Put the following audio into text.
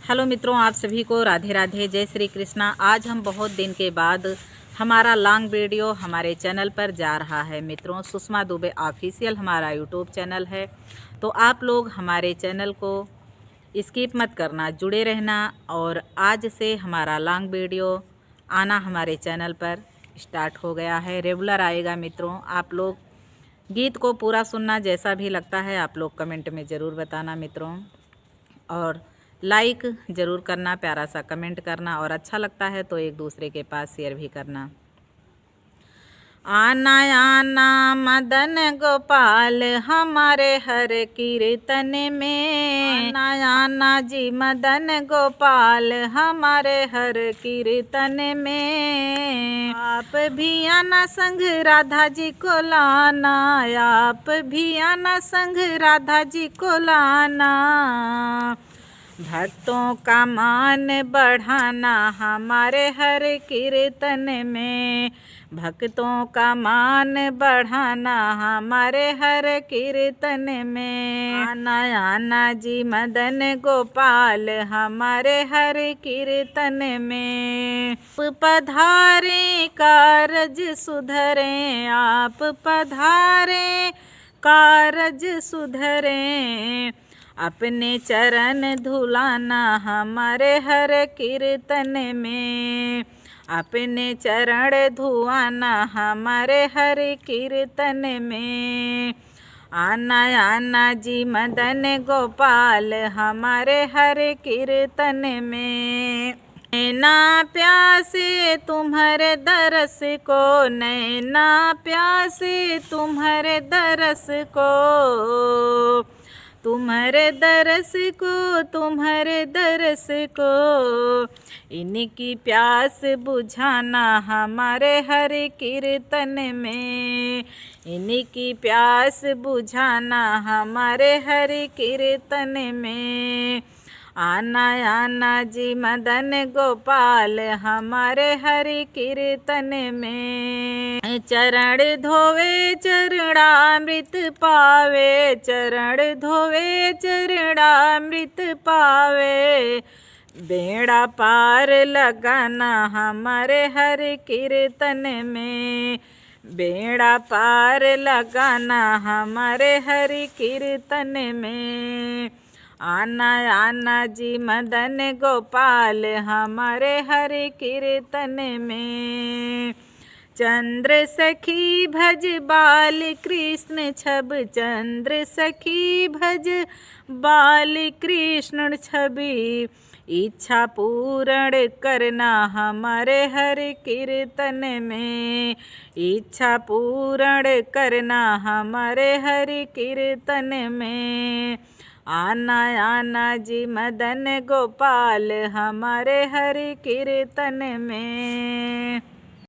Hello मित्रों, आप सभी को राधे राधे, जय श्री कृष्णा। आज हम बहुत दिन के बाद हमारा लॉन्ग वीडियो हमारे चैनल पर जा रहा है। मित्रों, सुषमा दुबे ऑफिशियल हमारा यूट्यूब चैनल है, तो आप लोग हमारे चैनल को स्किप मत करना, जुड़े रहना। और आज से हमारा लॉन्ग वीडियो आना हमारे चैनल पर स्टार्ट हो गया है, रेगुलर आएगा। मित्रों, आप लोग गीत को पूरा सुनना, जैसा भी लगता है आप लोग कमेंट में ज़रूर बताना मित्रों, और लाइक ज़रूर करना, प्यारा सा कमेंट करना, और अच्छा लगता है तो एक दूसरे के पास शेयर भी करना। आना आना मदन गोपाल हमारे हर कीर्तन में, आना आना जी मदन गोपाल हमारे हर कीर्तन में। आप भी आना संग राधा जी को लाना, आप भी आना संग राधा जी को लाना। भक्तों का मान बढ़ाना हमारे हर कीर्तन में, भक्तों का मान बढ़ाना हमारे हर कीर्तन में। आना आना जी मदन गोपाल हमारे हर कीर्तन में। आप पधारे कारज सुधरे, आप पधारे कारज सुधरे। अपने चरण धुलाना हमारे हर कीर्तन में, अपने चरण धुआना हमारे हर कीर्तन में। आना आना जी मदन गोपाल हमारे हर कीर्तन में। नैना प्यासे तुम्हारे दरस को, नैना प्यासे तुम्हारे दरस को, तुम्हारे दरस को, तुम्हारे दरस को। इनकी प्यास बुझाना हमारे हर कीर्तन में, इनकी प्यास बुझाना हमारे हर कीर्तन में। आना आना जी मदन गोपाल हमारे हर कीर्तन में। चरण धोवे चरणामृत पावे, चरण धोवे चरणामृत पावे। बेड़ा पार लगाना हमारे हर कीर्तन में, बेड़ा पार लगाना हमारे हर कीर्तन में। आना आना जी मदन गोपाल हमारे हर कीर्तन में। चंद्र सखी भज बाल कृष्ण छब, चंद्र सखी भज बाल कृष्ण छवि। इच्छा पूर्ण करना हमारे हर कीर्तन में, इच्छा पूर्ण करना हमारे हर कीर्तन में। आना आना जी मदन गोपाल हमारे हर कीर्तन में।